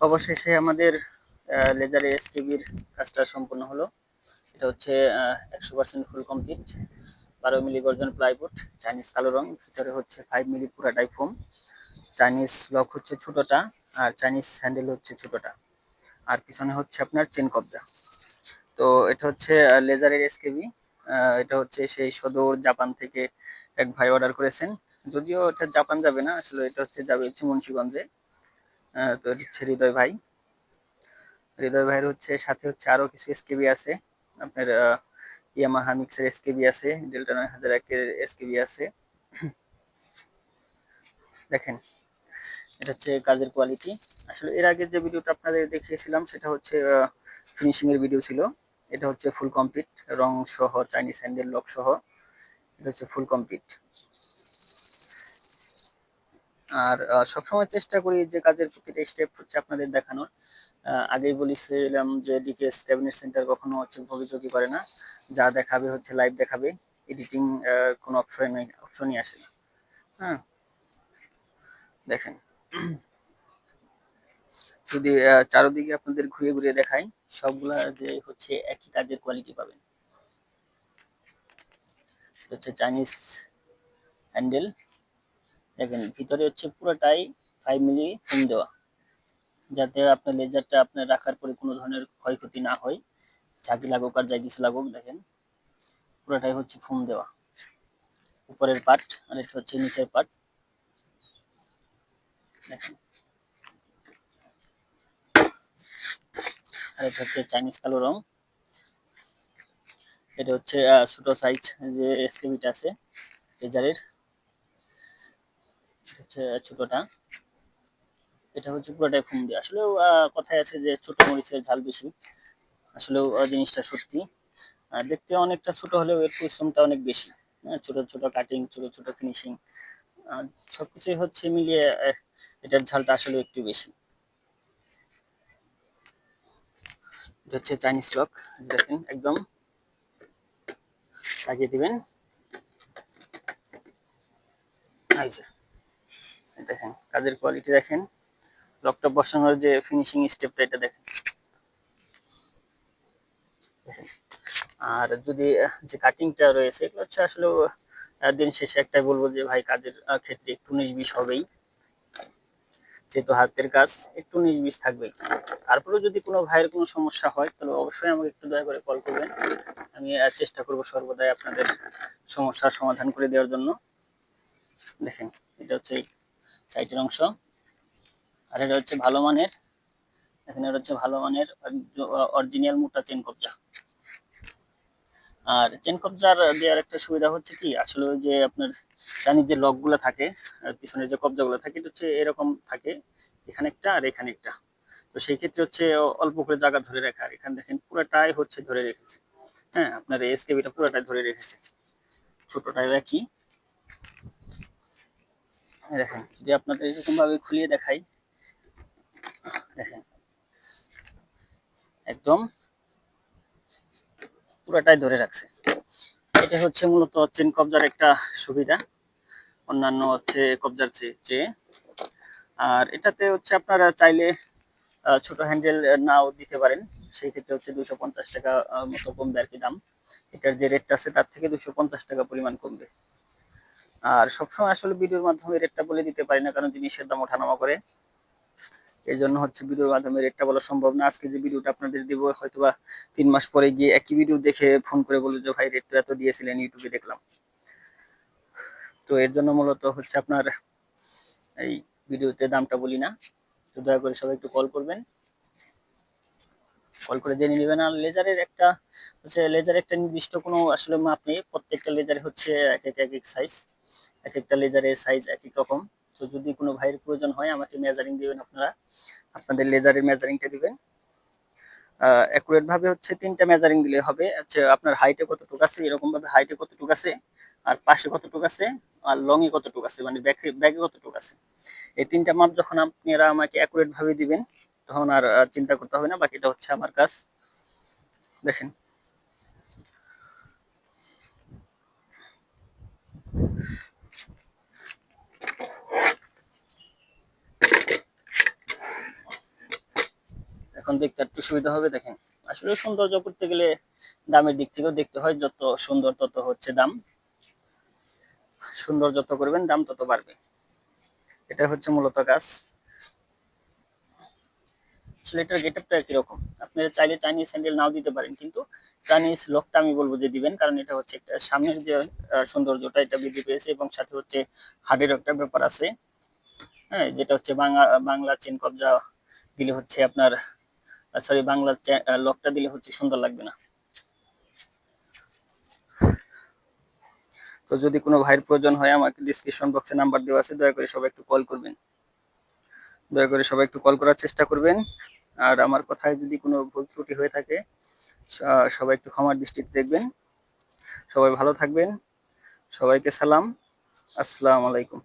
অবশেষে আমাদের লেজারের এসকেবির কাজটা সম্পূর্ণ হলো। এটা হচ্ছে 100% ফুল কমপ্লিট। 12 মিলি গর্জন প্লাইউড, চাইনিজ কালো রং, ভিতরে হচ্ছে 5 মিলি পুরাটাই ফোম। চাইনিজ লক হচ্ছে ছোটটা, আর চাইনিজ হ্যান্ডেল হচ্ছে ছোটটা, আর পিছনে হচ্ছে আপনার চেন কবজা। তো এটা হচ্ছে লেজারের এসকেবি। এটা হচ্ছে সেই সদর জাপান থেকে এক ভাই অর্ডার করেছেন। যদিও এটা জাপান যাবে না, আসলে এটা হচ্ছে যাবে হচ্ছে মুন্সিগঞ্জে। তো এটা হচ্ছে হৃদয় ভাই। হৃদয় ভাইয়ের হচ্ছে সাথে হচ্ছে আরো কিছু এসকেবি আছে। আপনার ইয়ামাহা মিক্সের এসকেবি আছে, ডেল্টা 9000 এর এসকেবি আছে। দেখেন, এটা হচ্ছে কাজের কোয়ালিটি। আসলে এর আগে যে ভিডিওটা আপনাদের দেখিয়েছিলাম সেটা হচ্ছে ফিনিশিং এর ভিডিও ছিল। এটা হচ্ছে ফুল কমপ্লিট, রং সহ, চাইনিজ হ্যান্ডেল লক সহ। এটা হচ্ছে ফুল কমপ্লিট। আর সবসময় চেষ্টা করি যে কাজের প্রতিটা স্টেপ হচ্ছে আপনাদের দেখানোর। আগেই বলেছিলাম যে ডিকেএস ক্যাবিনেট সেন্টার কখনো হচ্ছে ভবিষ্যৎই করে না, যা দেখাবে হচ্ছে লাইভ দেখাবে। এডিটিং কোনো অপশনই আসে না। হ্যাঁ, দেখেন, যদি চারদিকে আপনাদের ঘুরিয়ে ঘুরিয়ে দেখাই, সবগুলা যে হচ্ছে একই কাজের কোয়ালিটি পাবেন। হচ্ছে চাইনিজ হ্যান্ডেল, দেখেন ভিতরে হচ্ছে পুরোটাই 5 মিলি ফোম দেওয়া, যাতে আপনার লেজারটা আপনার রাখার পরে কোনো ধরনের ক্ষয়ক্ষতি না হয়। ঝাঁকি লাগুক আর যাই কিছু লাগুক, দেখেন পুরোটাই হচ্ছে ফোম দেওয়া। উপরের পার্ট আর এটা হচ্ছে নিচের পার্ট। দেখেন, আর এটা হচ্ছে চাইনিজ কালো রং। এটা হচ্ছে ছোট সাইজ যে এসকেবিটা আছে লেজারের, হচ্ছে ছোটটা। এটা হচ্ছে পুরোটাই ফোম দিয়ে। আসলেও কথায় আছে যে ছোট মরিচের ঝাল বেশি। আসলেও জিনিসটা সত্যি। দেখতে অনেকটা ছোট হলেও এর পরিশ্রমটা অনেক বেশি। ছোট ছোট কাটিং, ছোট ছোট ফিনিশিং, সবকিছুই হচ্ছে মিলিয়ে এটার ঝালটা আসলে একটু বেশি। এটা হচ্ছে চাইনিজ লক, দেখেন একদম লাগিয়ে দিবেন। দেখেন কাজের কোয়ালিটি, দেখেন লকটা বসানোর যে ফিনিশিং স্টেপটা, এটা দেখেন। আর যদি যে কাটিংটা রয়েছে, এগুলো হচ্ছে আসলে দিন শেষে একটাই বলবো যে ভাই, কাজের ক্ষেত্রে একটু 19-20 হবেই, যেহেতু হাতের কাজ একটু 19-20 থাকবেই। তারপরেও যদি কোনো ভাইয়ের কোনো সমস্যা হয়, তাহলে অবশ্যই আমাকে একটু দয়া করে কল করবেন। আমি চেষ্টা করব সর্বদাই আপনাদের সমস্যার সমাধান করে দেওয়ার জন্য। দেখেন, এটা হচ্ছে সাইটের অংশ, আর এটা হচ্ছে ভালো মানের। এখানে এটা হচ্ছে ভালো মানের অরিজিনাল মোটা চেন কবজা। আর চেন কবজার দেওয়ার একটা সুবিধা হচ্ছে কি, আসলে ওই যে আপনার চাইনিজ যে লক গুলো থাকে, পিছনে যে কবজা গুলো থাকে, এটা হচ্ছে এরকম থাকে, এখানে একটা আর এখানে একটা। তো সেই ক্ষেত্রে হচ্ছে অল্প করে জায়গা ধরে রাখা। আর এখানে দেখেন পুরোটাই হচ্ছে ধরে রেখেছে। হ্যাঁ, আপনার এসকেবিটা পুরোটাই ধরে রেখেছে, ছোটটাই একই। দেখেন, যদি আপনাদের এরকম ভাবে খুলিয়ে দেখাই, দেখেন একদম পুরোটাই ধরে রাখছে। এটা হচ্ছে মূলত চেন কবজার একটা সুবিধা অন্যান্য হচ্ছে কবজার চেয়ে। আর এটাতে হচ্ছে আপনারা চাইলে ছোট হ্যান্ডেল নাও দিতে পারেন। সেই ক্ষেত্রে হচ্ছে 250 টাকা মতো কমবে আর কি দাম। এটার যে রেটটা আছে তার থেকে 250 টাকা পরিমাণ কমবে। আর সবসময় আসলে ভিডিওর মাধ্যমে রেটটা বলে দিতে পারি না, কারণ জিনিসের দাম ওঠানামা করে। এই জন্য হচ্ছে ভিডিওর মাধ্যমে রেটটা বলা সম্ভব না। আজকে যে ভিডিওটা আপনাদের দিব, হয়তোবা 3 মাস পরে গিয়ে একই ভিডিও দেখে ফোন করে বলবে যে ভাই, রেট তো এত দিয়েছিলেন, ইউটিউবে দেখলাম। তো এর জন্য মূলত হচ্ছে আপনার এই ভিডিওতে দামটা বলি না। তো দয়া করে সবাই একটু কল করবেন, কল করে জেনে নেবেন। আর লেজারের একটা হচ্ছে, লেজার একটা নির্দিষ্ট কোনো আসলে মাপ নেই। প্রত্যেকটা লেজারে হচ্ছে এক এক সাইজ, এক একটা লেজারের সাইজ এক এক রকম। তো যদি কোনো ভাইয়ের প্রয়োজন হয়, আমাকে মেজারিং দিবেন আপনারা, আপনাদের লেজারের মেজারিংটা দিবেন। অ্যাকুরেট ভাবে হচ্ছে 3টা মেজারিং দিলে হবে। আচ্ছা, আপনার হাইটে কতটুকু আছে, এরকম ভাবে হাইটে কতটুকু আছে, আর পাশে কতটুকু আছে, আর লং এ কতটুকু আছে, মানে ব্যাগে কতটুকু আছে। এই 3টা মাপ যখন আপনারা আমাকে অ্যাকুরেট ভাবে দিবেন, তখন আর চিন্তা করতে হবে না, বাকিটা হচ্ছে আমার কাজ। দেখেন, এখন দেখতে একটু সুবিধা হবে। দেখেন, আসলে সৌন্দর্য করতে গেলে দামের দিক থেকেও দেখতে হয়, যত সুন্দর তত হচ্ছে দাম, সুন্দর যত করবেন দাম তত বাড়বে। এটা হচ্ছে মূলত কাজ। আসলে এটার গেটআপটা একই রকম। আপনারা চাইলে চাইনিজ স্যান্ডেল নাও দিতে পারেন, কিন্তু চাইনিজ লকটা আমি বলবো যে দিবেন, কারণ এটা হচ্ছে একটা সামনের যে সৌন্দর্যটা এটা বৃদ্ধি পেয়েছে, এবং সাথে হচ্ছে হাড়ের একটা ব্যাপার আছে। হ্যাঁ, যেটা হচ্ছে বাংলা চেন কবজা দিলে হচ্ছে আপনার, সরি, বাংলা লকটা দিলে হচ্ছে সুন্দর লাগবে না। তো যদি কোনো ভাইয়ের প্রয়োজন হয়, আমাকে ডিসক্রিপশন বক্সে নাম্বার দেওয়া আছে, দয়া করে সবাই একটু কল করবেন, দয়া করে সবাই একটু কল করার চেষ্টা করবেন। আর আমার কথায় যদি কোনো ভুল ত্রুটি হয়ে থাকে, সবাই একটু ক্ষমার দৃষ্টিতে দেখবেন। সবাই ভালো থাকবেন। সবাইকে সালাম। আসসালামু আলাইকুম।